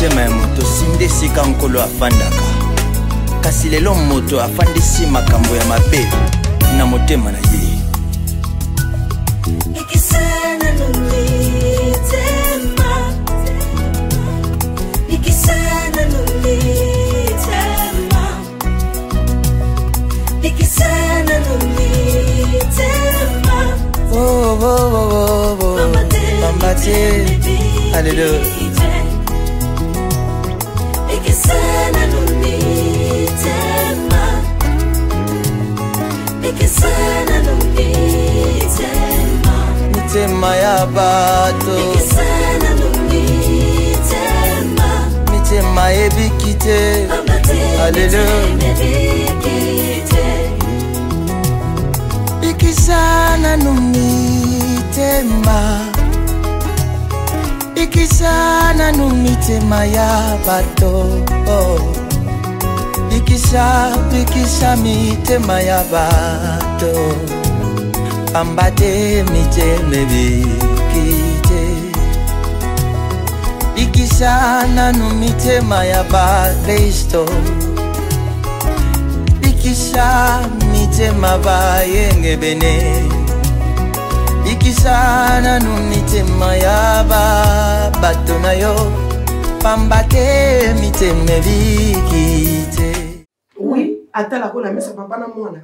motema ya moto sinde sika nkolo afandaka kasi lelo moto afandisi makambo ya mabe na motema na ye ikisana numitema ikisana numitema ikisana numitema Mambate Alléluia ikisana numitema ikisana numitema mitema ya bato ikisana numitema mitema ebikite Alléluia ikisana numitema ikisana numitema ya bato ikisha mitema ya bato ambate mitema bikite ikisana numitema ya bakristo ikisha mitema bayenge bene ikisana numitema ya bato na yo pambate mitema bikite. Oui, attends la kona mesa papa na mwana.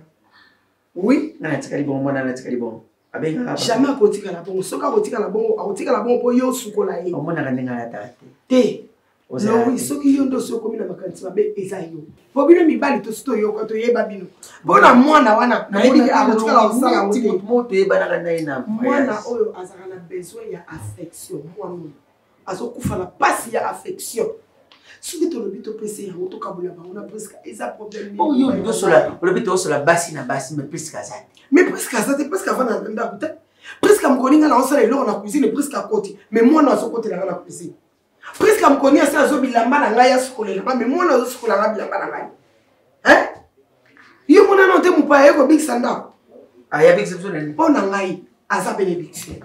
Oui, na tikali bon mwana na tikali bon. Abenga jamais akotika la bongo. Soka akotika la bongo po yo sukola ye. Omona kandenga ya tate. Te. No, oui, soki yo ndo soko mina makanti mabe eza yo. Po bino mibali to sito yo ko to yeba bino. Bona mwana wana na yebi akotika la osala wote. Moto yeba na ina. Mwana oyo azaka na besoin ya affection. Mwana azokufa la pasi ya affection. Soki to lobito pese ya moto kabula ba ona presque eza problème. Oh yo ndo sola, lobito sola basi na basi mais presque azate. Mais presque azate presque avant na ndanda kuta. Presque mkoninga na osala elo na cuisine presque à côté. Mais mwana azokote la cuisine. Presque mkoni asa azo bilamba na ngai asukolela mais mwana azo sukola nga bilamba na ngai. Hein? Yo mona no te mupa yeko big sanda. Aya big sanda ni. Pona ngai aza bénédiction.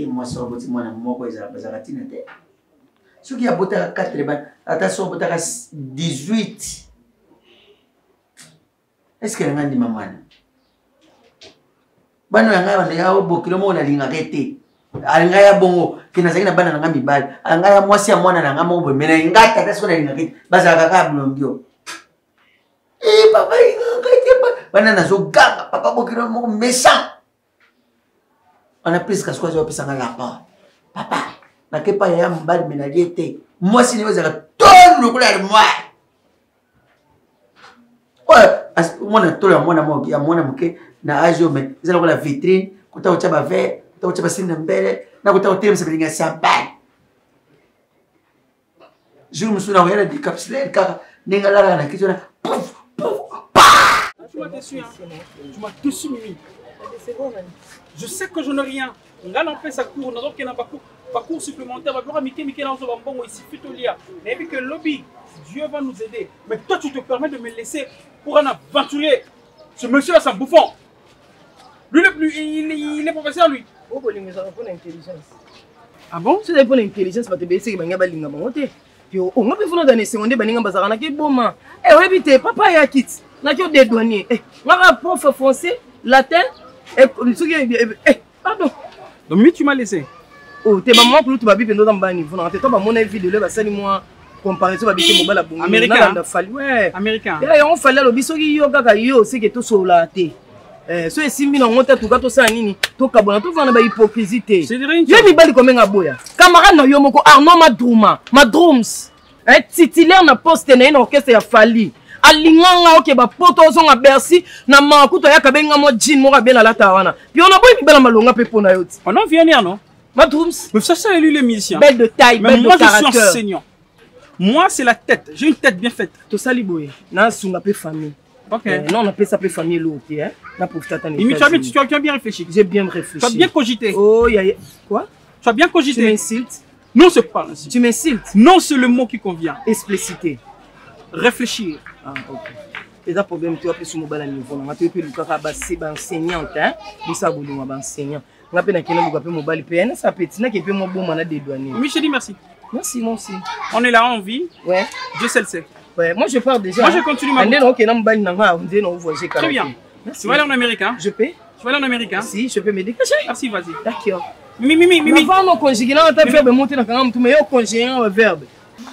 Moi so boti mwana moko ezala bazaka tina te. Soki ya bota 4 ban, ata so bota 18. Est-ce que ngandi mamana? Bano yanga bana ya obokilo mo na linga kete. Anga ya bongo kinazaki na bana na mibali. Anga ya mwasi ya mwana na ngamo bo mena ngata tasko na linga kete. Bazaka ka blondio. Papa ngati bana na zo ganga papa bokilo mo méchant. On a pris qu'à quoi pesa ngala papa na kepa ya mbali menaliete moi si ne za ton le couleur moi as mona tola mona moki ya mona moke na ajo me zela la vitrine kuta uchaba ve kuta uchaba sina mbele na kuta utere msebelinga samba juru musuna wera di capsule ka ningala na kitu na pouf pouf pa tu m'as déçu Mimi. Je sais que je n'ai rien. Là, on fait sa cour. Nous avons un parcours supplémentaire. On va Mickey dans ce bambon ici. Mais vu que le lobby, Dieu va nous aider. Mais toi, tu te permets de me laisser pour un aventurier. Ce monsieur-là, c'est un bouffon. Lui, il est professeur, lui. Ah bon? C'est pour l'intelligence, parce que c'est que puis on va faire dans les secondes, baninga bazarana qui bon man. Eh ouais, vite, papa ya kit. Na qui des douaniers. Eh, on a prof français, latin. Pardon. Donc, mais tu m'as laissé. Oh, t'es maman pour tout babi pendant dans bas niveau. Non, t'es pas mon avis de là, ça ni moi comparaison babi mobile la bonne. Américain. Ouais. Américain. Et on fallait le biso yo kaka yo, c'est que tout sur la té. So esimbi na ngota tout gato ça nini, to kabona tout vana ba hypocrisie. C'est rien. Yo mi bali comme ngaboya. Camarade na yo moko Arnaud Madrums. Titulaire na poste na orchestre ya Fali. Alinganga oke ba poto zonga Bercy na makuto ya kabenga mo jean mo kabela lata wana. Puis on a boy bibela malonga pe pona yoti. On en vient non? Madrums. Mais ça c'est lui le musicien. Belle de taille, belle de caractère. Moi je suis enseignant. Moi c'est la tête, j'ai une tête bien faite. To sali boy. Na sunga pe famille. OK. Non, on appelle ça pe famille l'autre hein. Na profiter ta tu as bien réfléchi. J'ai bien réfléchi. Tu as bien cogité. Oh quoi? Tu as bien cogité. Tu m'insultes? Non, c'est pas ainsi. Tu m'insultes? Non, c'est le mot qui convient. Expliciter. Réfléchir. Ah, ok. C'est un problème, tu as plus sur mon niveau. Tu as plus le cas enseignante, hein? Mais ça, vous enseignant. nga pe na kela luka pe mobali pe na sa petit na ke pe mo boma na dédouaner. Oui, je dis merci. Merci moi aussi. On est là, on vit. Ouais. Dieu seul sait. Ouais, moi je pars déjà. Moi je continue ma route. OK, na mobali na nga, on dit non voyager quand Très bien. Tu vas aller en Amérique, hein? Je peux? Tu vas aller en Amérique, hein? Si, je peux me décacher. Merci, vas-y. D'accord. Mimi. Avant mon conjugué, là, on t'a fait monter dans le mais au conjugué, un verbe.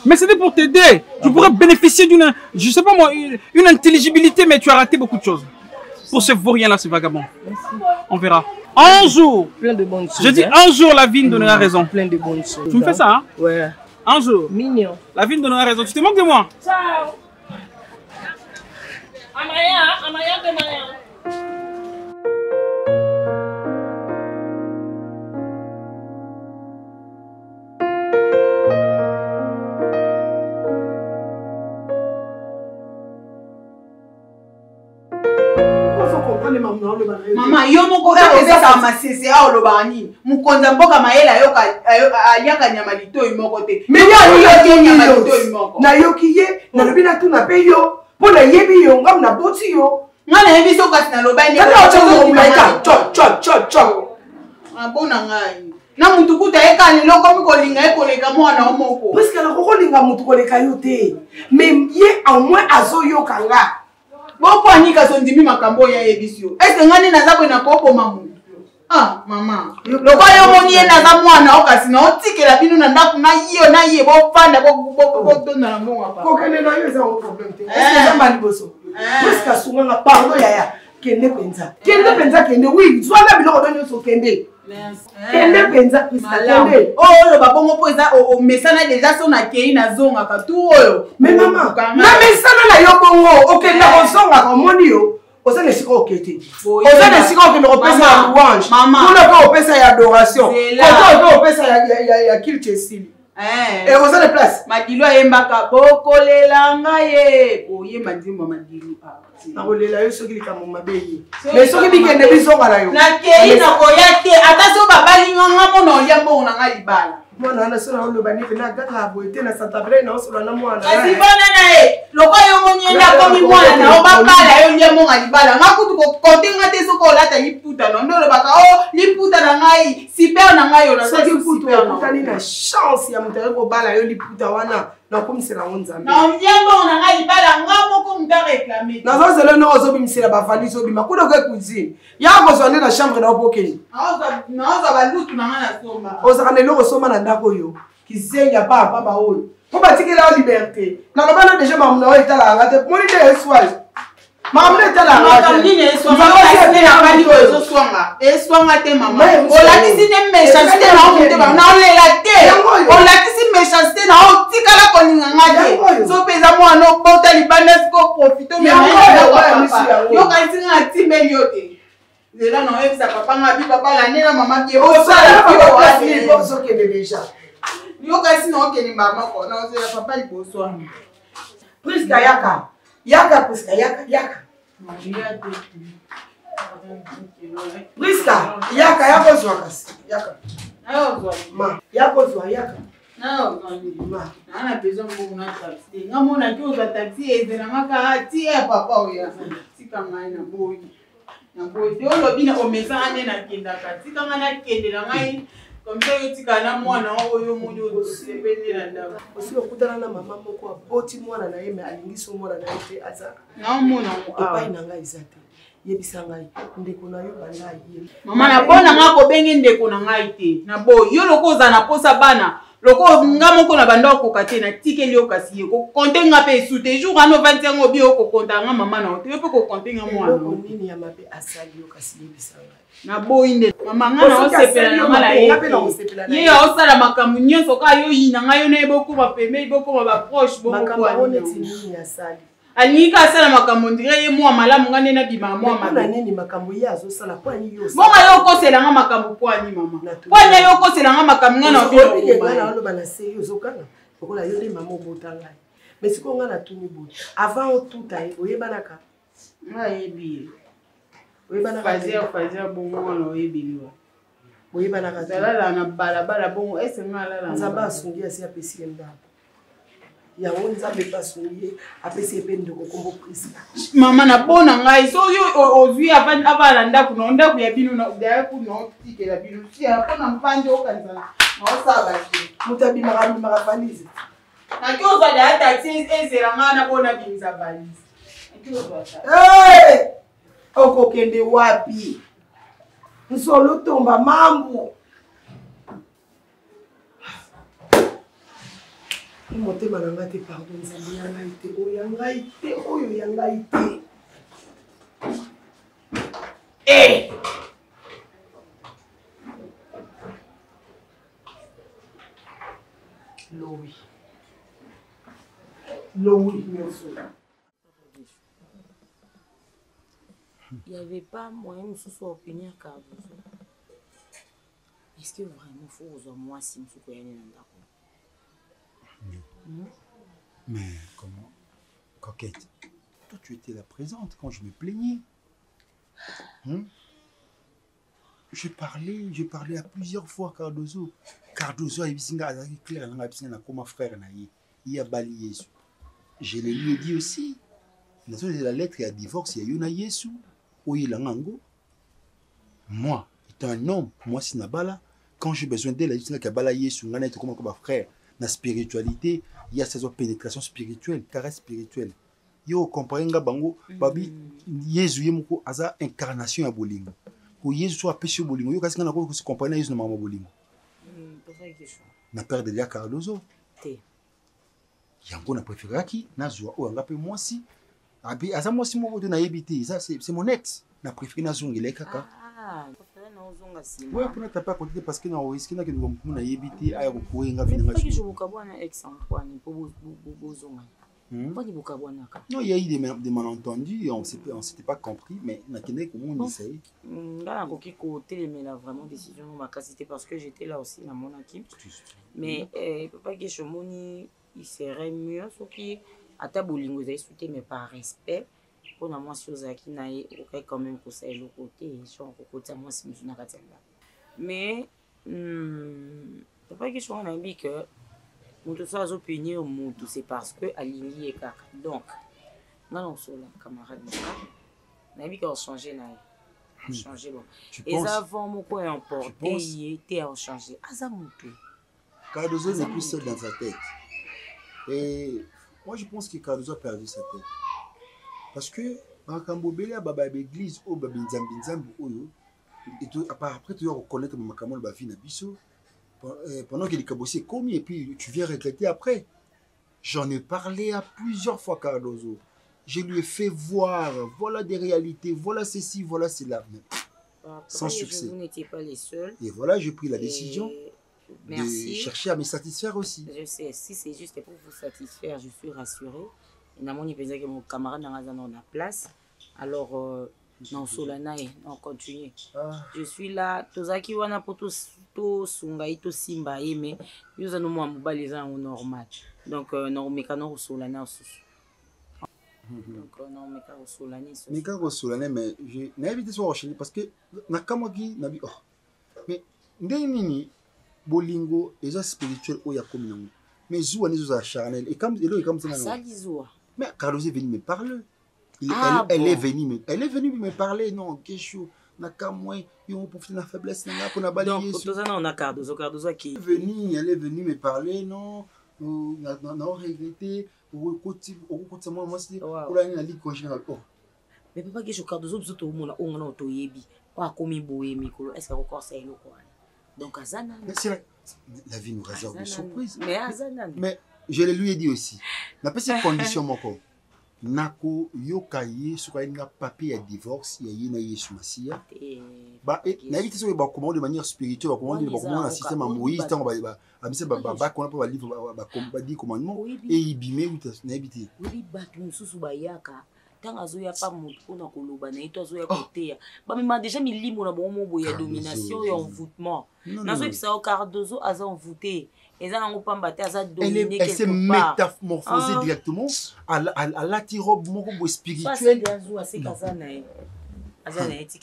Mais c'était pour t'aider. Tu pourrais bénéficier d'une, je sais pas moi, une intelligibilité, mais tu as raté beaucoup de choses. Pour ce vaurien-là, ce vagabond. Merci. On verra. Un jour. Plein de bonnes choses. Je dis un jour, la vie me donnera raison. Plein de bonnes choses. Tu me fais ça, hein? Ouais. Un jour. Mignon. La vie me donnera raison. Tu te moques de moi? Ciao. Amaya de Maya. Maman, yo moko eza masese a oloba nini mukonza mboka mayela ayaka nyama litoi moko te mais ya nyama litoi moko na yoki ye na lobi na tuna pe yo po na yebi yo ngam na boti yo ngana yebi so kasi na loba ni ka cho mo cho abona ngai na mutu kuta ekani loko mikolinga ekoleka mwana omoko parce que la kolinga mutu koleka yo te mais ye au moins azoyoka nga boko anika sondimi makambo ya yebisio est-ce ngani nazabwe na kopo mamu ah mama loko yo moni ye naza mwana okasi na otikela bino na ndaku na ye bo panda bo donna na mbonga pa kokene na yo za un problème te est-ce que mali boso parce que sunga na pardon ya kende kende oui zwana biloko donyo so kende kende penza kende oh lo babongo po eza o mesana déjà so na kei na zonga ka tu oyo mais maman na mesana na yo bongo okende ko zonga ko moni yo oza ne siko okete oza ne siko okende ko pesa louange kuna ko pesa ya adoration ko pesa ya culture style et oza ne place madilo yembaka bokolela ngaye oye mandimba madilo na kolela yo soki likambo mabe mais soki bikende bizonga na yo na kei na koya te ata so babalinga nga mona olia mbongo na nga libala mwana wana so na oloba nipe na gaka boye te na Santa Bray na osola na mwana kasi bana na ye loko yo monienda komi mwana na obakala yo lia mbongo libala nga kutu kokontenga te soki olata liputa no nde olobaka o liputa na ngai super na ngai yo na soki putu okutani na chance ya moto akobala yo liputa wana nakomisela ngo nzambe na olia mbongo na ngai libala nga moko mutu areklame nazozela no ozobimisela bavalise obima kuna oke cuisine ya kozwa nde na chambre na opokeni naozwa balutu na nga na somba ozaka na eloko osomba na ndako oyo kizenga papa baoyo po batikela yo liberté naloba na deja mamuna oyo etalaka te moni nde eswage mamuna etalaka eswanga te mama olakisi ne méchanceté na omote naolela te olakisi méchanceté na otikala kolinga nga te so mpenza mwana obota libanda siko profite yokalisi nga na timeli yo te zela na oyebisa papa nga bi papa lanela mama bie ozokende deja yokasi na okende mbamako na ozela papa liboso wana priska yaka priska yaka priska yaka kozwa kasi yaka ma yakozwa yaka ana besoin mbongo na taxi nga mona ki ozwa taxi ezelamaka ti ya papa oya tika ngai na boyi te olobi na omesanga nde nakendaka tika ngai nakendela ngai komsa oyo tika na mwana oyo moni osepende na ndako osi okutana na mama moko aboti mwana na ye me alingisi mwana na ye te aza naomona epai na ngai eza te yebisa ngai ndeko na yo banda ye mama napona nga kobenge ndeko na ngai te na boyi yo loko oza na posa bana loko nga moko na banda okoka te na tikeli yo kasi ye kokonte nga mpe esu te jour ano 21 obi okokonta nga mama na yo te yo mpe kokonte nga mwana nini ya mabe asali yo kasi yebisa ngai na boyi nde mama nga na osepela na nga na ye ye osala makambo nyonso ka yo yina nga yo na ye bokoma peme bokoma baproche bokoanini asali alingi ka asala makambo ndire ye mwa malamu nga nde nabima mwa mabe nini makambo ye azosala poani yo bonga yo okosela nga makambo poani mama poani yo okosela nga makambo nga na oloba na se yo ozokanga lokola yo nde mama obota ngai mais sikoyo nga na tuni boye avant otuta ye oyebanaka nayebi fazia bongo wana oyebeliwa oyebanaka zalala na balabala bongo ese nga alala nzambe asungi asi apesi ye ndako yango nzambe epasoli ye apesi epe ndeko kombo Priska. Mama na bona ngai so yo ozwi abana ndako na ndako ya bino na daya kuno tikela bino si apona mpande okanza na osala ki mutabimaka valise na kyoza da taxi ezera ngana bona binza valise okokende wapi nsolo tomba mambo motema na ngai te pardon nzambe ya ngai te oyo ya ngai te oyo ya ngai te Lowi nyonso. Il n'y avait pas moyen de se faire obtenir car est-ce que vraiment il faut aux moi si je suis Mais comment, Coquette, toi tu étais là présente quand je me plaignais. Je parlais à plusieurs fois Cardozo. Cardozo a dit clair comme frère il a balayé. Je lui ai dit aussi. Dans la lettre, il y a divorce, il y a Yona Yesu. Moi, étant un homme, moi, si Nabala, quand j'ai besoin d'elle, il y a Bala Yesu, on est comme un frère. Dans la spiritualité, il y a cette pénétration spirituelle, caresse spirituelle. Yo comprends bango, babi Yesu yemoko aza incarnation ya bolingo. Ko Yesu soit péché bolingo, yo kasi ngana ko se comprendre Yesu na mama bolingo. Na père de Lia Cardozo. Té. Yango na préféré qui na zwa o nga pe moi si. Abi aza moi si moko de na yebité, ça c'est mon ex. Na préféré na zongele kaka. Ah, préféré na zonga si. Ouais, pour na taper à côté parce que na risque na que nous na yebité aya ko ko nga vina nga. Parce que je bokabwana ex Antoine pour bozonga. Non, il y a eu des malentendus, on ne s'était pas compris, mais on a comment on essaye. Là, côté, mais là, vraiment, décision, c'était parce que j'étais là aussi dans mon équipe. Mais papa Geshomoni, il serait mieux, sauf qu'il à ta bolingo, vous avez sauté, mais par respect. Pour moi, si vous avez quand même que ça est le côté, je suis côté, moi, si je suis là. Mais, papa Geshomoni a dit que. Tout ça, opinion, c'est parce que aligné est caca. Donc, non, sur la camarade, on a vu qu'on changeait, on changeait bon. Et avant, mon point emporté, il était en changé. Azamutu. Cardozo n'est plus seul dans sa tête. Et moi, je pense que Cardozo a perdu sa tête. Parce que, dans Kambobele, Baba l'église, au Babinzambi, et après, tu dois reconnaître mon Makamol Bafi Nabiso. Pendant qu'il est cabossé commis et puis tu viens regretter après. J'en ai parlé à plusieurs fois Cardozo. Je lui ai fait voir, voilà des réalités, voilà ceci, voilà cela. Sans succès. Vous n'étiez pas les seuls. Et voilà, j'ai pris la décision de chercher à me satisfaire aussi. Je sais, si c'est juste pour vous satisfaire, je suis rassurée. Et il pensait que mon camarade n'a pas la place. Alors, non, Solanaï, on continue. Je suis là, Tozaki wana pour tout sungai, tout simba, mais nous allons nous normal. Donc, non, mais quand on Solana aussi. Donc, non, mais quand on Solana. Mais quand on Solana, mais je n'ai évité ce rocher parce que Nakamagi n'a dit oh. Mais Ndeni Bolingo est spirituel ou yakominango. Mais Zoua n'est pas charnel. Et comme ça, ça dit Zoua. Mais Cardozo est venu me parler. Elle est venue me parler, non, Kesho, Nakamwe, ils ont profité de la faiblesse, pour la balayer. Donc, on a Cardozo qui elle est venue me parler, non, on a regretté, moi, c'est pour la ligue congénérale. Mais papa, Kesho, Cardozo, on a autoyébi, on a commis bohémi, est-ce qu'il y a encore ça et le quoi? Donc, Azana. La vie nous réserve des surprises. Mais Azana. Mais je lui ai dit aussi, n'a pas cette condition, mon corps. Nako yokaye sur un papier à divorce il y a Yesu Masia bah na vite sur ba comment de manière spirituelle ba comment un système à Moïse tant ba abise ba qu'on a pas livre ba dit commandement et ibimé ou na habité oui batu mususu bayaka tant azoya pas mutu na koloba na ito azoya kotea ba mema déjà milimo na bon mo boya domination et envoûtement na so ça au Cardozo aza envoûté. Elle s'est métamorphosée directement à l'attirobe spirituelle.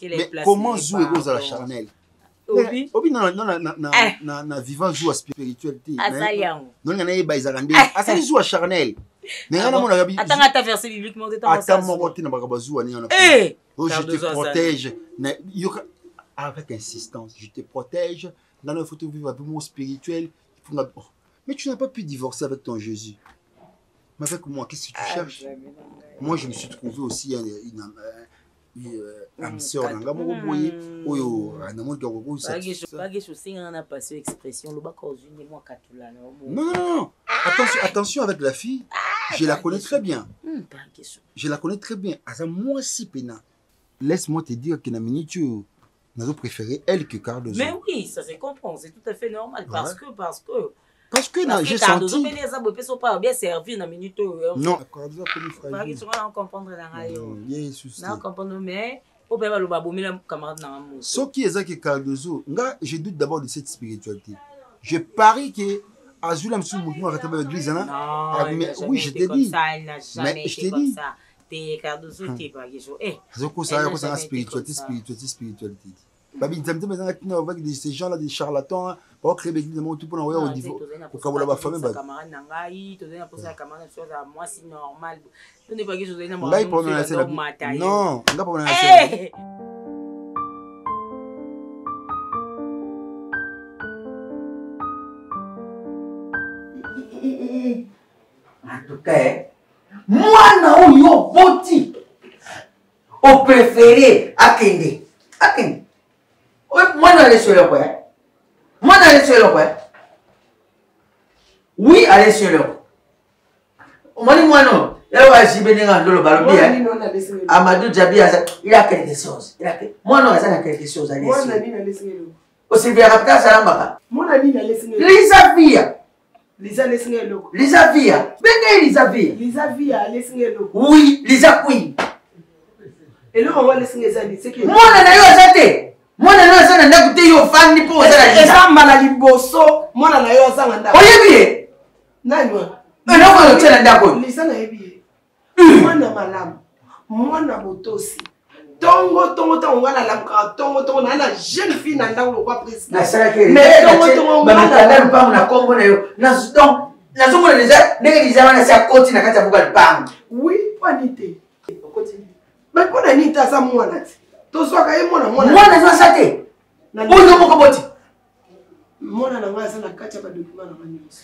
Mais comment jouer aux à la charnelle? Obi na vivant jour spiritualité. Asali yango. Non ngana yeba izarande. Asali jour charnel. Nengana mona gabi. Attends ta verset biblique mon temps. Attends mon côté na baka bazua ni on a. Eh. Je te protège. Avec insistance, je te protège. Dans le faut vivre un peu moins spirituel. Mais tu n'as pas pu divorcer avec ton Jésus. Mais avec moi, qu'est-ce que tu cherches? Moi, je me suis trouvé aussi âme sœur. Non, non. Attention avec la fille. Je la connais très bien. Je la connais très bien. Moi aussi, Pena. Laisse-moi te dire que nous avons préféré elle que Cardozo. Mais oui, ça se comprend. C'est tout à fait normal. Parce que j'ai senti. Bien servi dans minute. Non, ce qui est que Cardozo, je doute d'abord de cette spiritualité. Je parie que Azula me souviens de l'église. Oui, je t'ai dit. Mais je t'ai dit. Cardozo, t'es pas spiritualité. Ces gens-là, des charlatans, pour créer des églises, tout pour envoyer au niveau. Pour que la famille. Non, en tout cas, moi, non, boti au préféré Akende. Moi, non, allez sur le coin. Moi, non, allez sur le coin. Oui, allez sur le coin. Moi, non. Là, je suis venu dans le ballon. Amadou Djabi, il a quelque chose. Moi, non, il a quelque chose. Moi, non, au Sylvia Rapta, Salambaka. Moi, non, Lisa Via. Lisa Lesingelo. Lisa Via. Benga Lisa Via. Lisa Via, Lesingelo. Oui, Lisa Queen. Et là, on va laisser c'est que. Moi, non, moi, non, ça n'a pas yo fan ni pour ça. Et ça, malali bosso. Moi, non, yo ça n'a. Oyebi. Non, non. Non, on tient d'accord. Lisa n'a yebi. Moi, na malam. Moi, na botosi. Tongo, on va la lamka. Tongo, on a la jeune fille n'a pas le roi presque. Mais tongo, on va la pas on a combo na yo. Na somo déjà, déjà on a ça continue na kata buka pam. Oui, pas nité. Continue. Mais pour la nité ça moi là. To so ka yemo na moi na ça te. Ozo moko boti. Moi na nga ça na kata ba document na nyonso.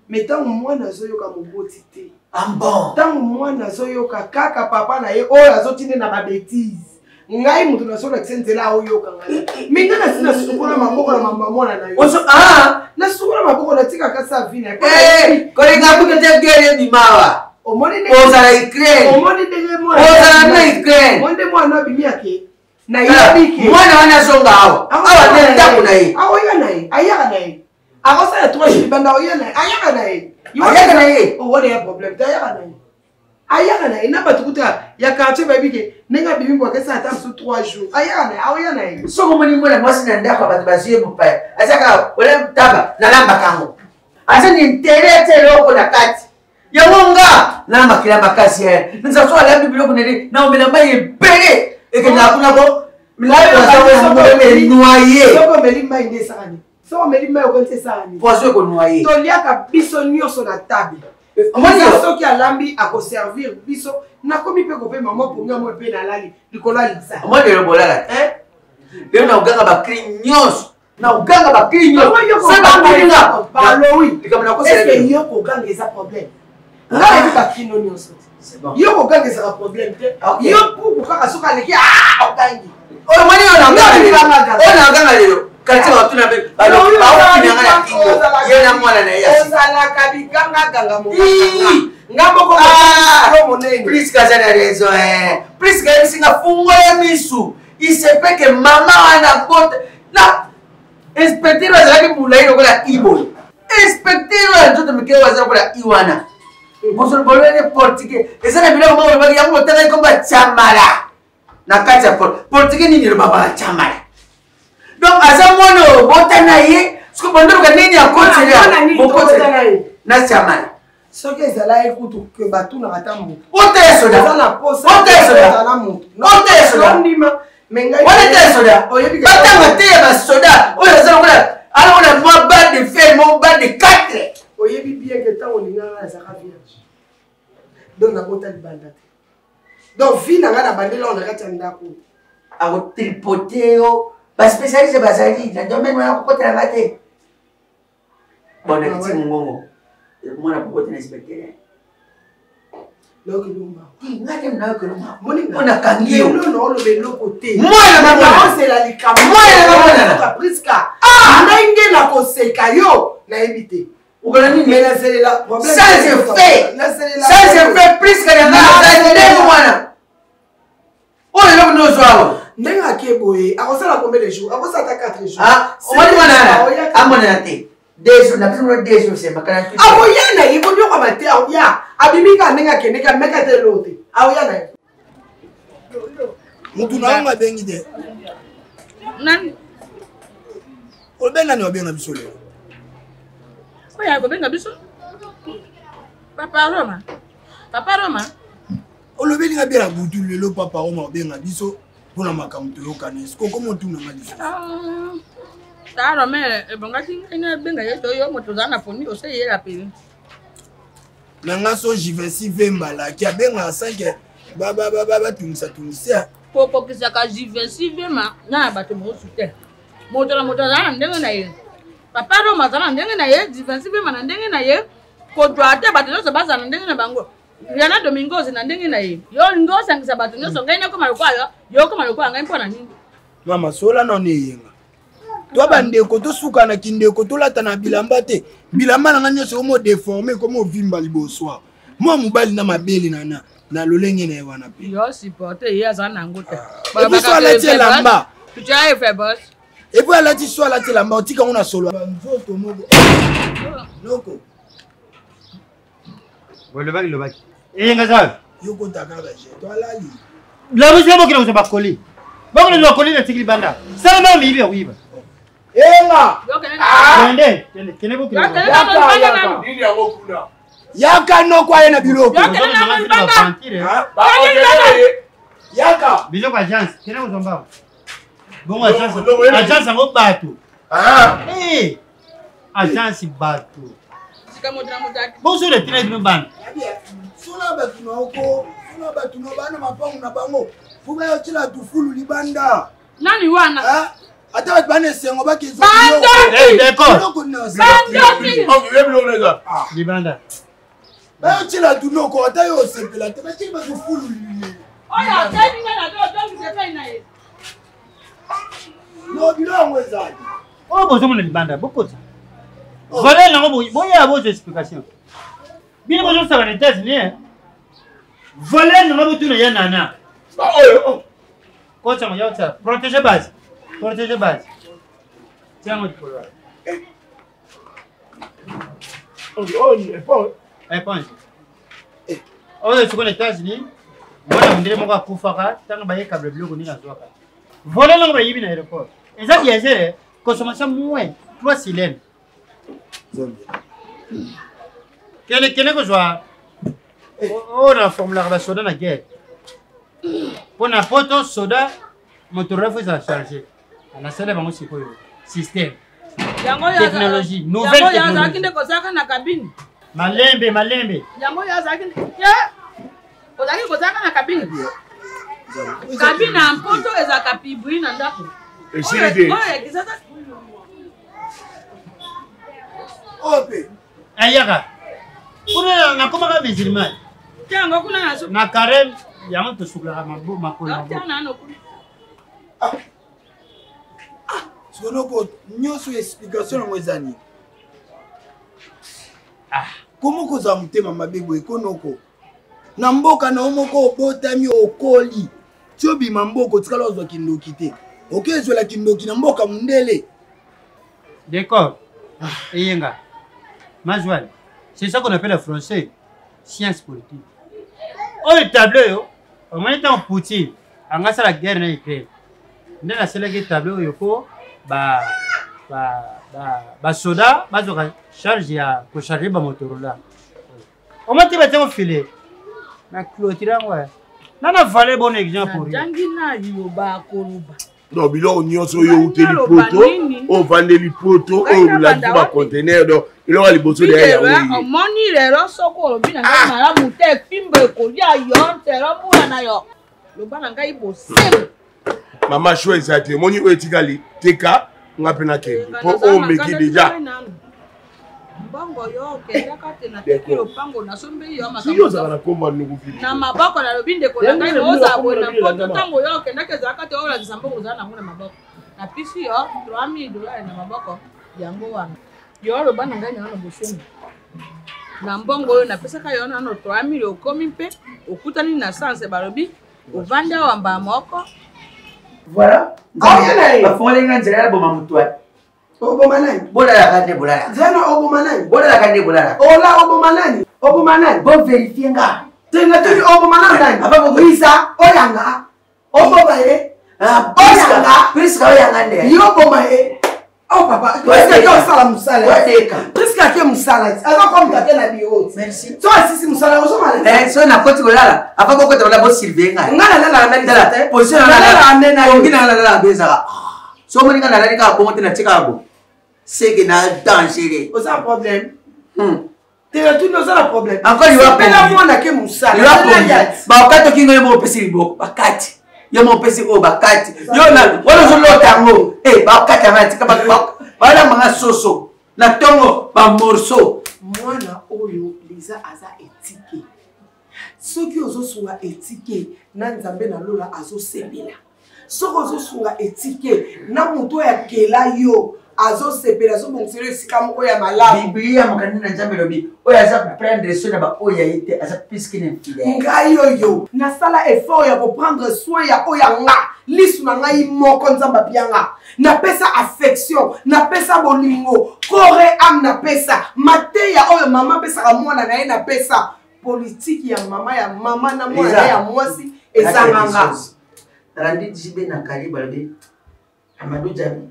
Mais tant moi na zo yoka moboti te. Ambon. Tant moi na zo yoka kaka papa na ye oyo azotine na ba bêtise. Ngai mutu na so na tsenzela oyo yoka ngai. Minga na sina sukola maboko na mama mona na yo. Ozo na sukola maboko na tika kasa vina. Ko nga bukete gere ni mawa. Omoni de Oza la Ukraine. Omoni de moi. Oza na Ukraine. Monde moi na bimia ke. Na yabike. Mwana wana songa hawa. Awa tena ndaku na hii. Awa yana hii. Ayaka na hii. Akosa ya 3 jours banda oyana. Ayaka na hii. Ayaka na hii. Oh what a problem. Ayaka na hii. Ayaka na hii. Na batukuta ya quartier babike. Nenga bibi kwa kesa ata sur 3 jours. Ayaka na hii. Awa yana hii. Soko moni mwana mwasi na ndako batu bazie mupaya. Asaka wale mtaba na lamba kango. Asa ni nterete loko na kati. Yamonga na makila makasi ya nza so ala bibilo kunene na omela maye bele eke na kuna ko milayo za so mele noyer soko meli mai ndesani soko meli mai okonte sani poisson ko noyer to liaka biso nyonso na table omoni soki alambi akoservir biso na komi pe ko pe mama ponga mo pe na lali likola lisa omoni le bolala leo na uganga ba crignons na uganga ba crignons c'est ba kulinga balo oui likamna ko est-ce que yo ko ganga eza problème nga ebi bakino nyonso yo koganga ezaka problème te yo puku kaka soki aleki ogangi omoni oyo naganga lelo kati batuna mpe baokinanga na kingo ye na mwana na ye ozalaka bigangaganga nga moko monene priske aza na raison priske yebisinga fungo ya misu isepe ke mama wana bota na inspecteur azalaki mulai lokola iboy inspecteur ya nzoto mike oyo aza lokola iwana Bonsoir, bolone portugais. Et ça, la vidéo, on va dire, on va comme chamala. Na kacha portugais ni le baba chamala. Donc, à ce moment, botanaye, ce que bon donc nini a continué. Na chamala. Ce que ça là écoute que batou na batambo. Ote soda. Ça na posa. Ote soda. Na moto. Ote soda. Ndima wana te soda batanga te ya basoda oyo aza lokola ala ona mwa bande de fer mwa bande de 4 oyebi bien que ntango olinganga azaka vierge donc nabota libanda te donc vi nanga na bandela oyo na kati ya ndako akotripote yo baspécialiste bazali na domaine wana kokotelanga te bon nakiti mongongo mwana kokotela inspecteur lokelomba ngate mnayokelomba moninga ona kangio no oloba eloko te mwana mama osela likambo mwana mama priska ndenge na koseka yo nayebi te ukona nini mais naselela problème ça c'est fait plus que ndenge mwana oyo eloko nozwawa ndenge ake boye akosala combien de jours akosala ta 4 jours omoni mwana amonana te 2 jours na biso 2 jours c'est makana tu akoya na ye kodioka mate aoya abimika ndenge akendeka meka te lo te aoya na ye mutu na ngo abengi te nani obenga ni obenga biso lelo oya kobenga biso papa Roma olobeli nga bela butu lelo papa Roma obenga biso mpona makambo toyokana esiko komotuna nga biso taro me ebongati ina benga yeto yo moto zana foni ose yela pele na nga so jivesi vembala ki abenga 5 batumisa popokisaka jivesi vema na bato mosusu te moto zana ndenge na ye papa Roma zana ndenge na ye jivesi vema na ndenge na ye kodwa te bato nyonso bazana ndenge na bango yana Domingos na ndenge na ye yo ngosangisa bato nyonso ngai nakoma lokwayo yo koma lokwayo ngai mpona nini mama sola na neyenga to bandeko tosuka na kindeko tolata na bilamba te bilamba na nga nyonso komo deforme komo vimba liboso mwa mobali na mabeli na lolenge na ye wana pe yo supporte ye aza nango te epuso alati elamba tu as fait boss epuis alati so alati elamba otika ngo na solo nzoto moko loko lobaki eyenga zavi yokotaka baje to alali labusile bokila kuza bakoli bakoli bakoli na tikili banda salama miibi ya kuiba enga Tende kene bokila yaka noko aye na biloko yaka biso kwa agence kene uzomba bongo agence ngo bato agence bato bonso le tina bino bana sona batu na bana mapangu na bango fuba yo tila tufulu libanda nani wana ata batu bana esengo bakizo libanda bayo tila tunoko ata yo osepela te batili batufulu no bilo yango ezali oyo bozomona libanda bokota voler nango boya bozo explication bino bozosala na États-Unis voler nango botuna ya nana kocha moya ota protéger base tiango dipolo éponge oyo siko na États-Unis mwana mondele moko akufaka ntango bayekabla biloko nini azwaka voler nango bayibi na aéroport eza diesel consommation moins 3 cylindres kene kozwa oyo naformulaka basoda na guerre mpo na poto soda motorole fo ezala charge anasala bango sikoyo système technologie nouvelle technologie nde kozaka na kabine malembe yango yazaki ozaki kozaka na kabine kabine ya mpoto ezalaka pibri na ndako oyo ekisaka ope ayaka kuna nakomaka musulman tiango kuna na carême yango tosukulaka makolo sonoko nyonso explication yango eza nini komo kozwa motema mabe boye konoko na mboka na yo moko obotami okoli ti obima mboka otikala ozwa kindoki te okezwela kindoki na mboka mundele d'accord eyenga Mazouane, c'est ça qu'on appelle en français science politique. Oh, le tableau, au moins temps Poutine, en gassa la guerre en Ukraine. Nous avons sélectionné le tableau, il faut soda, charge à charger le Motorola. Au moins tu vas te filer, mais clôture ouais. nana valait bon exemple pour lui. Jangina liloba koluba. Non, biloko nyonso oyo uteli poto, ovandeli poto, olandi ba conteneur donc iloko liboso derrière yango. Omoni lero soko olobi na ngai malamu te fimbo ekolia yo ntero muna na yo. Loba na ngai bosembo. Mama choisi ate moni oyo etikali teka nga mpe nakende mpo oyo meki deja. Mbongo yo kendaka te na teki lopango nasombi yo makambo. Si ozala na komba nukufi. Na maboko na lobinde ko na ngai moza bona poto tango yo kendaka ezalaka te ola zisambo ozala nango na maboko. Na pisi yo $3000 na maboko yango wana. Yo loba na ngai na bosembo. Na mbongo yo napesaka yo na no $3000 okomi mpe okutani na sanse balobi ovanda wamba moko. Voilà. Bafongolenga nzela ya boma mutwa. Obomanani. Bolala kande bolala. Zana obomanani. Bolala kande bolala. Ola obomanani. Obomanani. Bon vérifier nga. Tenga tuli obomanani. Aba bogrisa oyanga. Obobaye. Oyanga. Priska oyanga nde. Yo bomaye. Oh papa, priska yo sala musala. Wadeka. Priska ke musala. Aka comme ta na bio. Merci. So sisi musala ozo mala. So na koti bolala. Afa ko kota bolala bo Sylvain nga. Ngala la na ndala. Position na na. Ngina la beza. So moninga na la ka bongo te na Chicago. C'est que na danger. Oza problème. Tera tu no za problème. Encore il va pela mwana ke musala. Il va problème. Ba okato kingo mo pesi liboko bakati. Yo mo pesi o bakati. Yo na wala zo lotango. Ba okati amatika ba bala manga soso. Na tongo ba morceau. Mwana oyo liza aza etike. Soki ozo sunga etike na nzambe na lola azo sebila. Soki ozo sunga etike na muto ya kela yo. Azo sepela so bonselo esika moko ya malamu. Biblia mokandi na nzambe lobi oyo aza prendre soin na ba oyo yete aza piske na fidèle. Ngai yo na sala effort ya prendre soin ya oya nga lisu na ngai moko nzamba pianga na pesa affection na pesa bolingo kore am na pesa mateya oyo mama pesa ka mwana na ye na pesa politique ya mama na mwana ya mwasi ezanganga. Randi jibe na kariba lobi Amadou Djabir.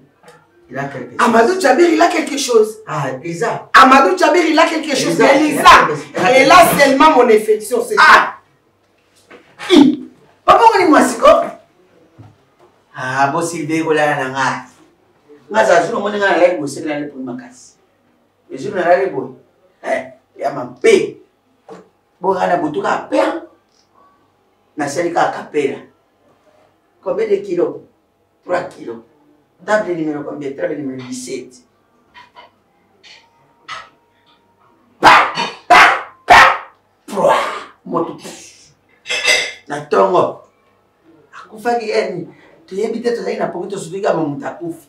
Amadou Djabir, il a quelque chose. Ah, Lisa. Amadou Djabir, il a quelque chose. Mais Lisa, elle a seulement mon affection. C'est ça. Papa, on est moi, c'est quoi? Ah, bon, Sylvain, on l'a nga. Nga za jour, on est nga la c'est la pour ma casse. Le jour, on a la boy. Il y a ma paix. Bon, on a beaucoup de paix. Na selika capella. Combien de kilos? 3 kilos. Table numéro combien? Table numéro 17. Moto. Na tongo. Akufaki yani. Tuyebite tozali na pokito subika mumutakufi.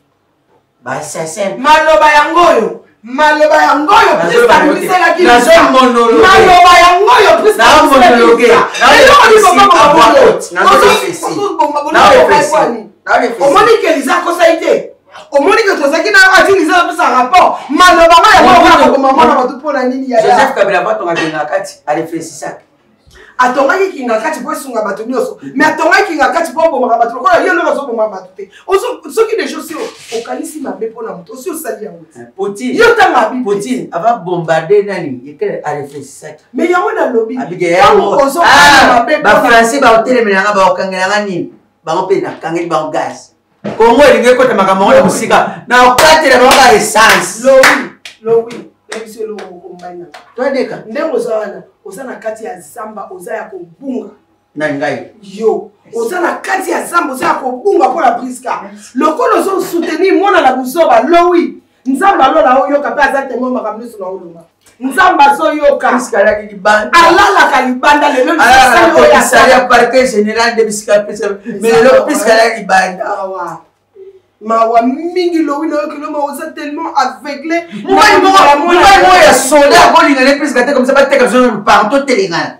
Ba sasa. Maloba yangoyo. Maloba yangoyo. Prista kulisela kili. Nazo monologue. Maloba yangoyo. Prista kulisela kili. Omoni ke liza kosa ite. Omoni ke tozaki na ati liza pesa rapport. Maloba ya mama batu pona nini ya. Joseph Kabila bato ngabenga kati alefresisa. Atongaki kinga kati po sunga bato nyoso. Mais atongaki kinga kati po bomaka bato ko yo no zo bomaka bato te. Soki des choses okanisi mabe pona muto. Osi osali yango. Poutine. Yo tanga bi Poutine ava bombarder nani yekele alefresisa. Mais yango na lobby. Abige yango. Ba français ba hotel menanga ba okangela nini. Bango pe na kangeli ba gaz. Kongo elinge kota makambo ya musika. Na okatela ba essence. Lowi. Monsieur lo kombana. Toi deka. Ndengo zawana. Osana kati ya zamba oza ya kobunga. Na ngai. Yo. Osana kati ya zamba oza ya kobunga pour la Priska. Lokolo zo soutenir mwana la buzoba Lowi. Nzamba lola oyo kapé azate mo makambo so na olunga. Nzamba zo yoka. Priska la libanda. Alala kalibanda le même ça oya sala parquet général de Priska pesa. Mais le Priska la libanda. Awa. Mawa mingi Lowi na yoka loma oza tellement aveuglé. Moi ya soldat ko linga le Priska te comme ça pas te comme partout telinga.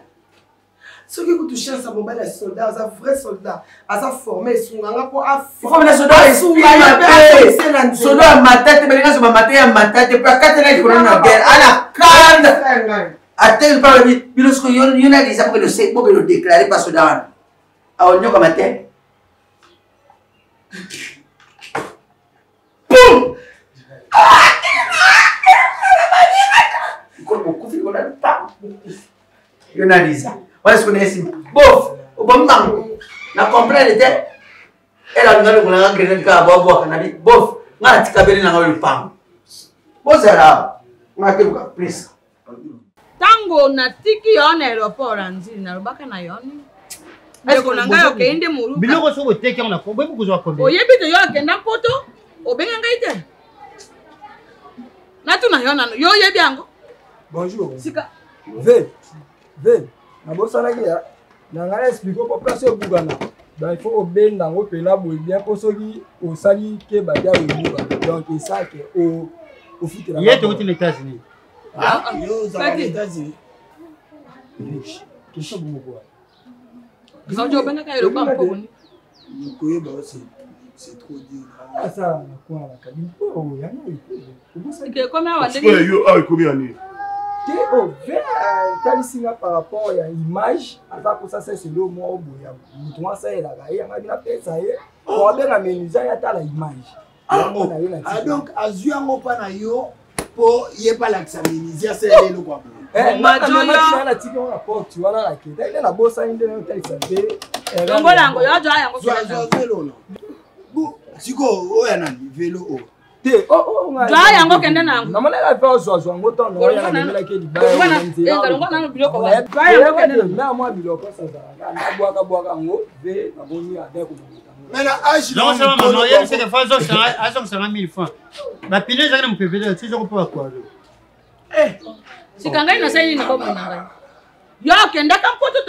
Ce qui coûte cher, ça mobile est soldat, c'est un vrai soldat. À formé, sounganga pour former les soldats. Soldat matate, mais les gars sont matate, puis à 4 ans ils font la guerre. À la canne. À tel par le bilusco, il y a des après le sec pour le déclarer pas soldat. À on y a matin. Boum. Il y a des Wala siku na simu. Bof, Obamang. Na comprendre te. Elle a regardé pour la grenade ka bobo kana bi. Bof. Ngala tikabeli na ngalo pam. Bozara. Ngate buka please. Tango na tiki on aéroport anzi na rubaka na yoni. Est-ce qu'on a ngayo ke inde muru? Biloko so teki on a combien pour que combien? Oyebi to yo kenda poto. Obenga ngaite. Na tu na yona yo yebi ango. Bonjour. Sika. Ve. Na bosana ki ya. Na ngala explique pour place au Bougana. Donc il faut obéir dans au pays là pour bien pour ceux qui au sali ke badia au Bougana. Donc c'est ça que au foot là. Il est aux États-Unis. Ah, yo aux États-Unis. Qu'est-ce que vous voyez? Quand tu obenga ka Europa pour ni. C'est trop dur. Ah ça quoi la cabine. Oh, il y a comment ça que comment on dit? Yo ah combien année? Que au vers par rapport à l'image, à pour ça c'est le mot au bout. Moi ça est là, il y a bien appelé ça est. On va ménuser à ta l'image. Ah donc azui ngo pa na yo po yé pas l'examiniser c'est le quoi. Eh majola na tiki on rapport tu vois là qui est la bossa inde na tel ça bé. Ngo lango yo jo ayango so vélo no. Bu siko oya na vélo o. Te oh ja yango kende nango na mona la faire zo ngoto no ya na mela ke di ba ngo na biloko wa ja yango kende na mo biloko ça na bwaka ngo ve na boni ade ko maintenant âge non ça maman il c'est que fois ça a 1000 francs na pile za na mpepele tu zo ko kwa sikangai na sai ni ko mona yo kenda kampoto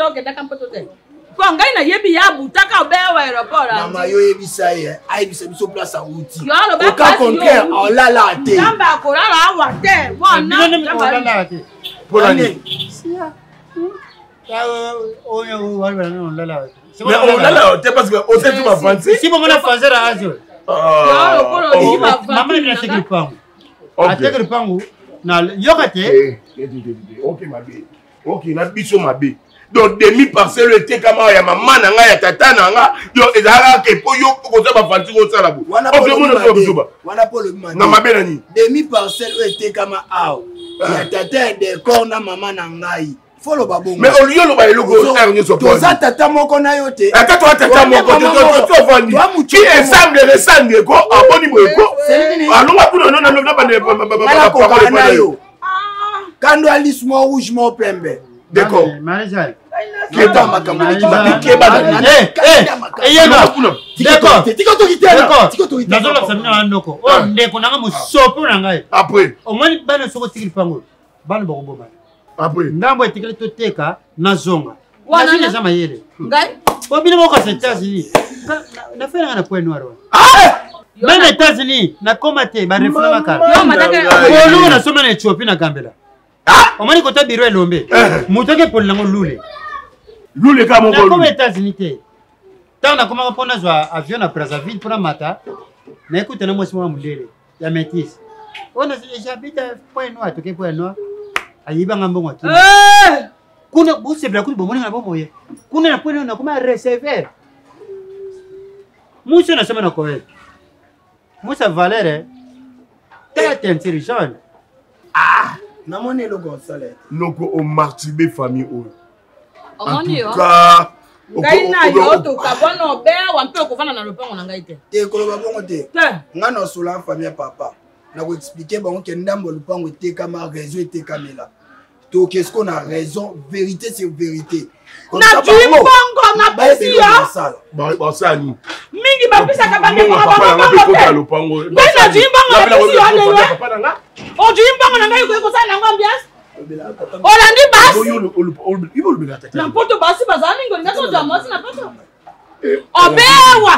te ko ngai na yebi ya butaka bewa aéroport mama yo yebisa ye ayebisa biso place à outil au cas contraire on la la te namba ko la wa te bona namba la la te pour année on va la la mais on la la te parce que on sait tout ma fancy si maman na fazer a ajo maman na sekre pangu a sekre pangu na yokate OK ma bé OK na biso ma bé donc demi parcelle était comme ya maman na nga ya tata na nga yo ezala ke po yo ko za ba fanti ko sala bu wana polo na mabe nani demi parcelle était comme ya tata de corps na maman na ngai folo babongo mais au lieu lo ba eloko erni so to za tata moko na yo te tata moko to fandi qui ressemble ko aboni boyeko alonga kuna non na ba yo kando alismo rouge mo pembe d'accord maréchal qui est dans ma caméra qui est d'accord nazola samina noko o ndeko nanga musopo na ngai après omoni bana soko tikili pango bana bokoboma après ndambo etikili toteka na zonga wana na zama yele ngai o bino moko sa États-Unis na fera ngana point noir même États-Unis na komate ba refuna makala yo mataka olu na soma na Ethiopie na Gambela omoni kota biro elombe mutoke polango lule ka moko comme États-Unis te tant na koma pona zwa avion na Brazzaville pour mata na écoute na mwasi mwa mulele ya métis ona j'habite point noir toke point noir ayiba ngambo ngwa kuna bose bla kuti bomoni na bomoye kuna na point na koma recevoir muso na sema na kowe musa valere tête intelligent na moni logo salaire loko o martibé famille o omoni yo ka ngai na yo to ka bona be wa mpe ko fana na lopango na ngai te koloba bongo te nga no sola famille papa na ko expliquer bango ke ndambo lopango te kama raison était kamela to qu'est-ce qu'on a raison vérité c'est vérité na jimbango na pesi yo ba sani mingi ba pisa ka bande ko ba lopango na jimbango na pesi yo ne o jimbango na ngai ko sana ngo ambiance olandi basi na poto basi bazani ngo ngato ja mosi na poto obewa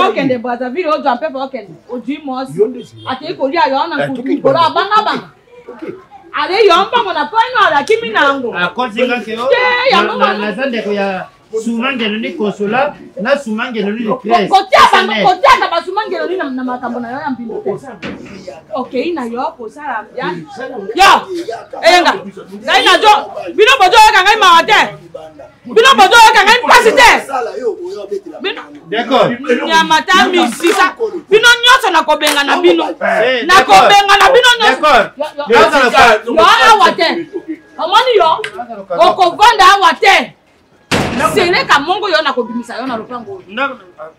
okende Brazzaville o jampe pa okende o ji mosi ate ko ri ayo na ku la banga banga ale yomba ngo na point ala kimi nango akonzinga ke o na zande ko ya sumangelo ni konsola na sumangelo ni presse kotia na basumangelo ni na makambo na yo ya mbino okay na yo ko sala ya yo enga ngai na jo bino bojo ka ngai mawate bino bojo ka ngai pasite d'accord ya mata mi sisa bino nyoso na kobenga na bino na kobenga na bino nyoso yo awate omoni yo oko gonda awate sene ka mongo yo na kobimisa yo na lopango.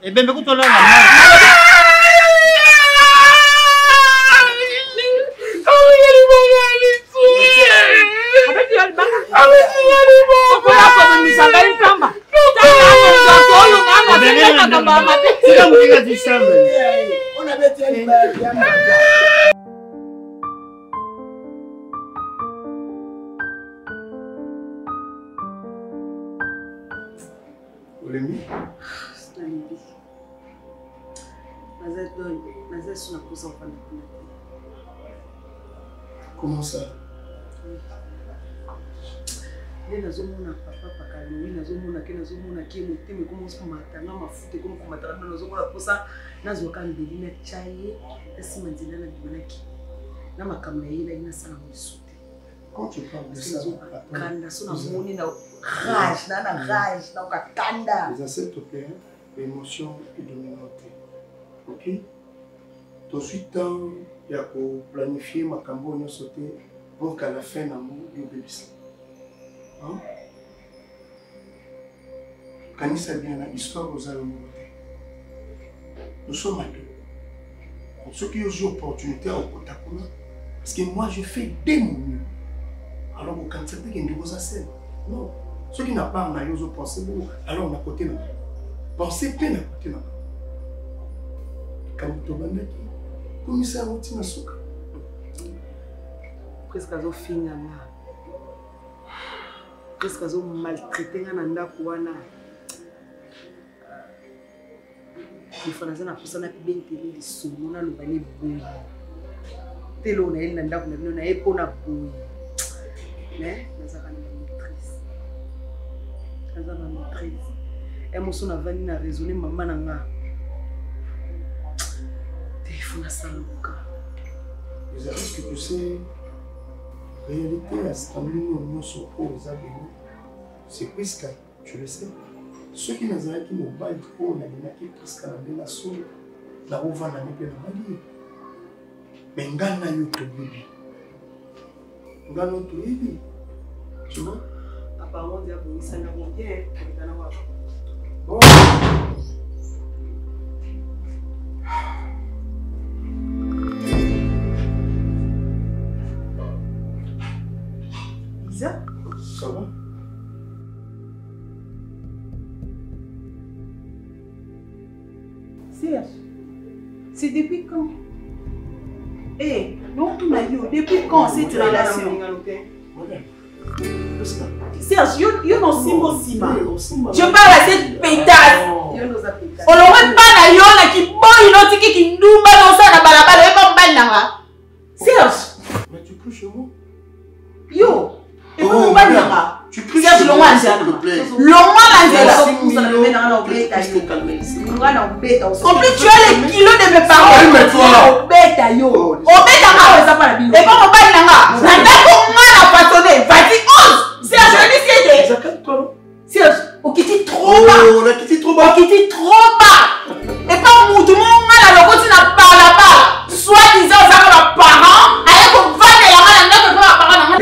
Ebembe kutola na Comment ça? Nde nazomona papa pakali nazomona ke nazomona ke moteme comment se matanga mafute comment komatanga nazomona posa nazoka mbeli na chai asima nzela na bimanaki na makambo ya yela ina sana mosute. Quand tu parles de ça, kanda sona moni na rage na rage na kanda. Les assets te plaît, l'émotion est dominante. OK? Tout de suite il y a pour planifier ma campagne sauter pour qu'à la fin d'amour il obéisse. Hein? Quand il s'est bien l'histoire aux amours, nous sommes à deux. Pour ceux qui ont eu l'opportunité à Okotakuna, parce que moi je fais des mon mieux. Alors quand c'est qu'il y a une grosse scène, non. Ceux qui n'ont pas en ayant pensé, alors on a côté là. Pensez peine à côté là. Quand vous demandez qui, commissaire Otina Souka. Presque à finir là. Presque à maltraiter un andako wana. Il faut naza na posa na bien télé les solo na lobani boy. Telo na enda ndako na bino na epona boy. Mais naza kana maîtrise. Naza na maîtrise. Et moi son avani na raisonner maman nanga. Il faut na saluka. Les artistes que tu sais, réalité à ce moment sur aux abonnés, c'est presque, tu le sais. Ceux qui n'ont pas qui nous battent pour la qui presque la soul, la rouva n'a pas de mais ngana yo to bibi. Ngana to bibi. Tu vois? Apparemment, il y a beaucoup de gens qui bon. Lisa? Ça va? Serge, c'est depuis quand? Eh, non, tout m'a dit, depuis quand cette relation? Serge, yo non simo sima. Je parle à cette pétasse. On l'aurait pas la yona qui boy non tiki qui ndumba non ça na balabala et pas bananga. Serge. Mais tu cries chez moi? Yo. Et pas bananga. Tu cries Serge chez moi, s'il te plaît. En plus, tu as les kilos de mes parents. Calme-toi. Obeta yo. Obeta nga. Et pas mon bail nanga. Nanga pour moi la façonner. Vas-y, ose. Serge, je vais calme-toi. Serge, on quitte trop bas. On a quitté trop bas. On quitte trop bas. Et pas mon tout le monde là, le côté n'a pas là-bas. Soit-disant, ça va parents. Allez, qu'on va de la main, on ne pas parents.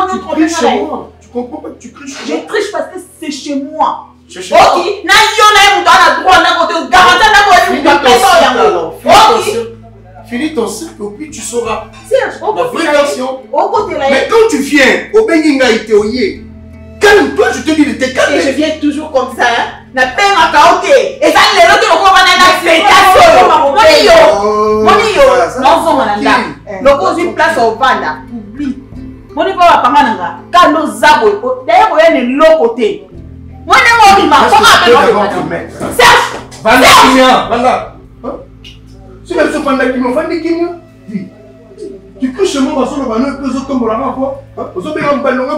Tu cries chez moi. Tu comprends pas que tu cries chez moi? Je triche parce que c'est chez moi. C'est chez moi. Ok, na yo na muto ana droit na côté garantie na côté. Finis ton cercle au puis tu sauras. Serge, la vraie version. Au côté là. Mais quand tu viens au Benginga et Théoye, calme-toi, je te dis de te calmer. Et je viens toujours comme ça, hein. Na peine à kaoke. Et ça les autres on va na pétasse. Moni yo, non son mananda. Loko une place au Vanda. Oublie. Moni pas panga nanga. Kando zabo. D'ailleurs il y a l'autre côté. Moi ne m'en pas. Serge. Vanda Kimia, Vanda. Si même ce Vanda Kimia, Vanda Kimia. Tu couches chez moi parce que le ballon est plus comme la main quoi. Vous avez un ballon.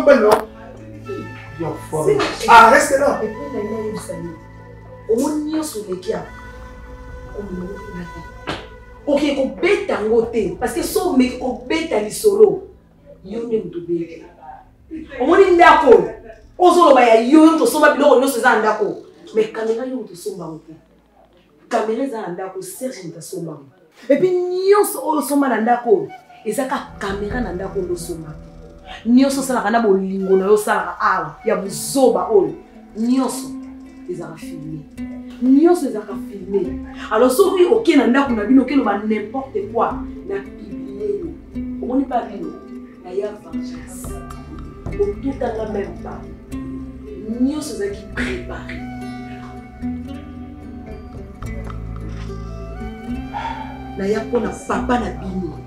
Ah, reste là. Et puis il y a une on y est sur les kia. Ok, on bête en côté parce que son mec on bête à solo. Yo ne m'to bête. On est d'accord. On solo ba yo to somba bilo no se za ndako. Mais caméra yo to somba côté. Caméra za ndako Serge nta somba. Et puis nyonso o somba na ndako. Ezaka caméra na ndako lo somba. Nyonso sala kana bolingo na yo sala ala ya buzoba oyo. nyonso ezaka filmé nyonso ezaka filmé alors soki oke na ndako na bino okelo ba n'importe quoi na publier omoni pas bino na ya vengeance okutanga même pas nyonso ezaki préparé na ya mpona papa na bino.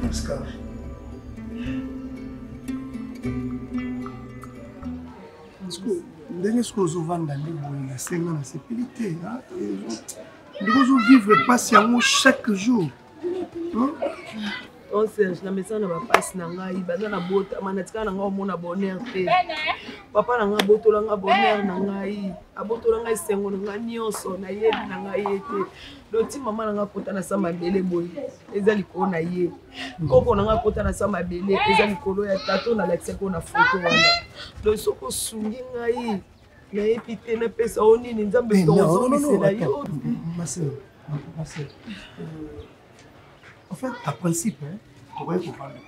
Oscar. Ndenge soki ozovanda nde boye na senga na sepeli te ndenge ozovivre mpasi yango chaque jour. On Serge na mesa na bapasi na ngai baza na botama na tika na ngai omona bonheur te papa na ngai abotola ngai bonheur na ngai abotola ngai sengo na ngai nyonso na ye na ngai ye te loti mama na ngai akota na sa mabele boye eza likolo na ye koko na ngai akota na sa mabele eza likolo ya tato na lakisaki na foto wana lo soki osungi ngai nayebi te napesa o nini nzambe tozomisela yo en fait, à principe, tu vois qu'on parle de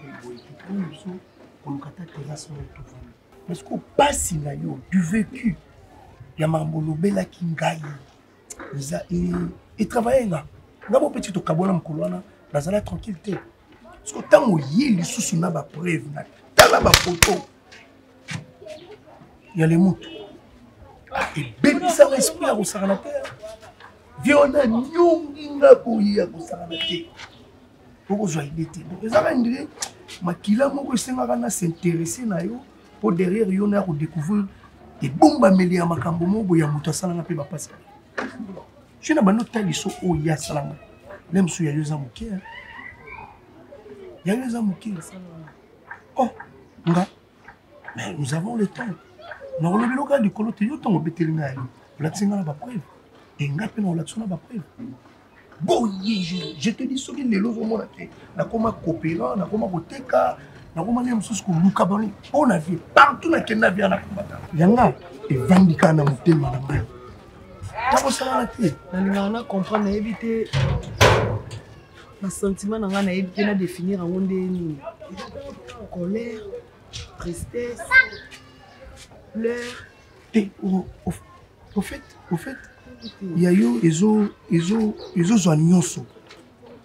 mais ce qu'on passe du vécu, il y a Mambolobela qui gagne. Et travailler là. D'abord, petit au Kabona Mkolwana, dans la tranquillité. Parce que tant où il y a les sous na ba preuve, dans la photo, il y a les mots. Et bébé ça respire au Saranater. Viona nyonginga koya au Saranater. Pourquoi je l'ai dit? Donc, ça va dire, makila moko esenga kana s'intéresser na yo pour derrière yo na découvrir des bombes améliorées à makambo moko ya muto salanga pe ba passer. Je na bano taliso o ya salanga. Même sou ya yo za moké. Ya yo za moké. Oh, nga. Mais nous avons le temps. Na lo biloka di kolote yo to beteli na yo. La tsinga na ba preuve. Et nga pe na la tsona ba preuve. Bon, je te dis ce que les lots ont été. Na koma coopérant, na koma koteka, na koma nem sous ko luka bani. On a vu partout na kena via na komata. Yanga e vandika na mutema na ngai. Tabo sala na te. Na na comprendre na éviter ma sentiment na na éviter na définir en onde ni. Colère, tristesse, pleurs. Au fait, il y a eu ils ont nyonso.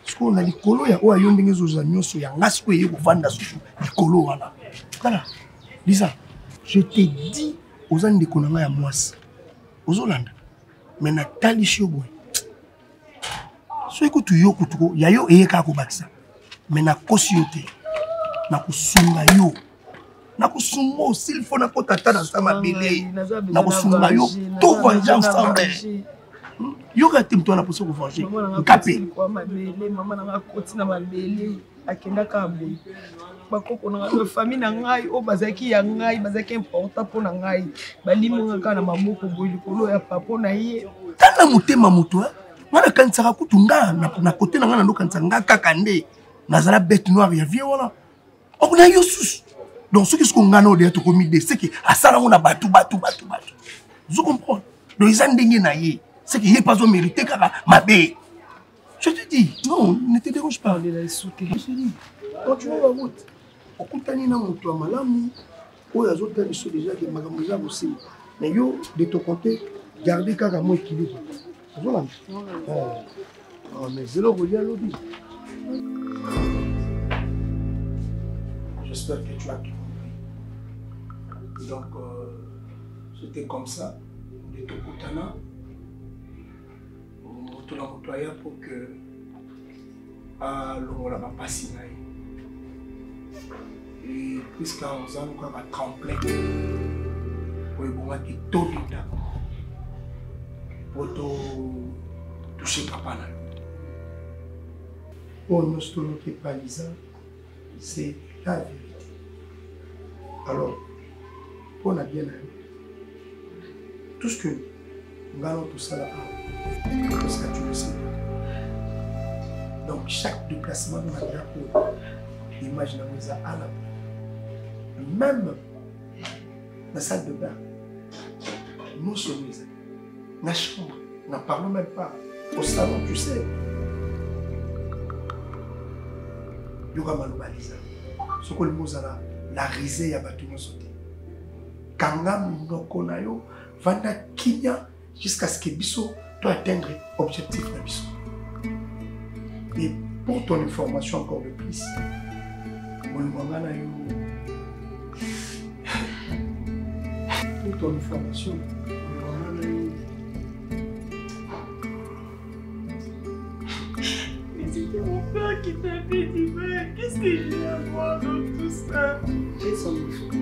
Parce qu'on a likolo ya o ayo ndenge ezo nyonso ya ngasiko ye kovanda susu likolo wana. Voilà. Lisa, je t'ai dit aux ans de konanga ya mwasi. Ozolanda. Mais na talishi boy. So ekutu yo kutuko ya yo eyeka ko bakisa. Mais na kosi yo te. Na kusunga yo. Na kusungo s'il faut na kotata na sama bele. Na kusunga yo tout vengeance ensemble. Yo ka timto na poso ko venger. Kapé. Maman na koti na mabele akenda ka boy. Bakoko na famille na ngai o bazaki ya ngai bazaki important pour na ngai. Balimu nga na maboko boy likolo ya papa na ye. Tana mutema muto wana kansaka kutunga na côté na nga na ndo kansanga kaka nde. Nazala bête noire ya vie wala. On a yo sus. Donc ce qui se qu'on a de être commis c'est que à ça là on a battu. Vous comprenez? Donc ils ont dégué naïe. C'est qu'il n'est pas au mérité car ma bé. Je te dis, non, ne te dérange pas. Je te dis, quand tu vas à route, au coup de na moto à malamu, ou les autres ils sont déjà que magamusa aussi. Mais yo de ton côté, gardez car à moi équilibre. Voilà. Mais c'est le relié à l'autre. J'espère que tu as tout compris. Donc, c'était comme ça, de Tokutana, au Motoya pour que l'on va passer. Et puisqu'on a tremplin, pour que tout le temps, pour toucher papa. Pour nous, ce qui est pas Lisa, c'est la vérité. Alors, on a bien aimé. Tout ce que nous allons tout ça là, parce que tu le sais. Donc, chaque déplacement dans la drapeau, imaginez ça à la même dans la salle de bain, nous sommes dans la chambre, n'en parlons même pas. Au salon, tu sais. yoka malobaliza soko limozala la risée ya bato nyonso te kanga monoko na yo vanda kimia jusqu'à ce que biso to atteindre objectif na biso. Et pour ton information encore de plus molinganga na yo pour ton information molinganga na yo. C'était mon père qui t'avait dit, mais qu'est-ce que j'ai à voir dans tout ça? J'ai son enfant.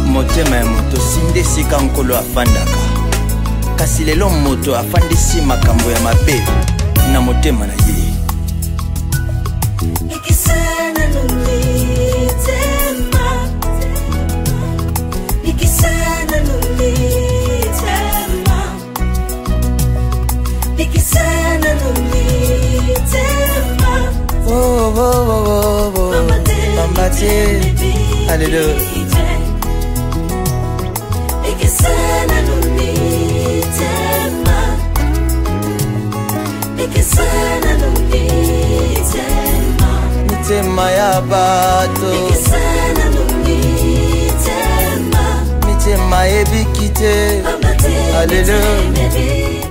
motema ya moto sinde esika nkolo afandaka kasi lelo moto afandisi makambo ya mabe na motema na ye. Ikisana nulitema Ikisana nulitema Ikisana nulitema Oh, oh, oh, oh, oh. Mama te Alléluia. Ikisana nulitema Ikisana nulitema mitema ya bato Ikisana nulitema mitema ebikite Alléluia.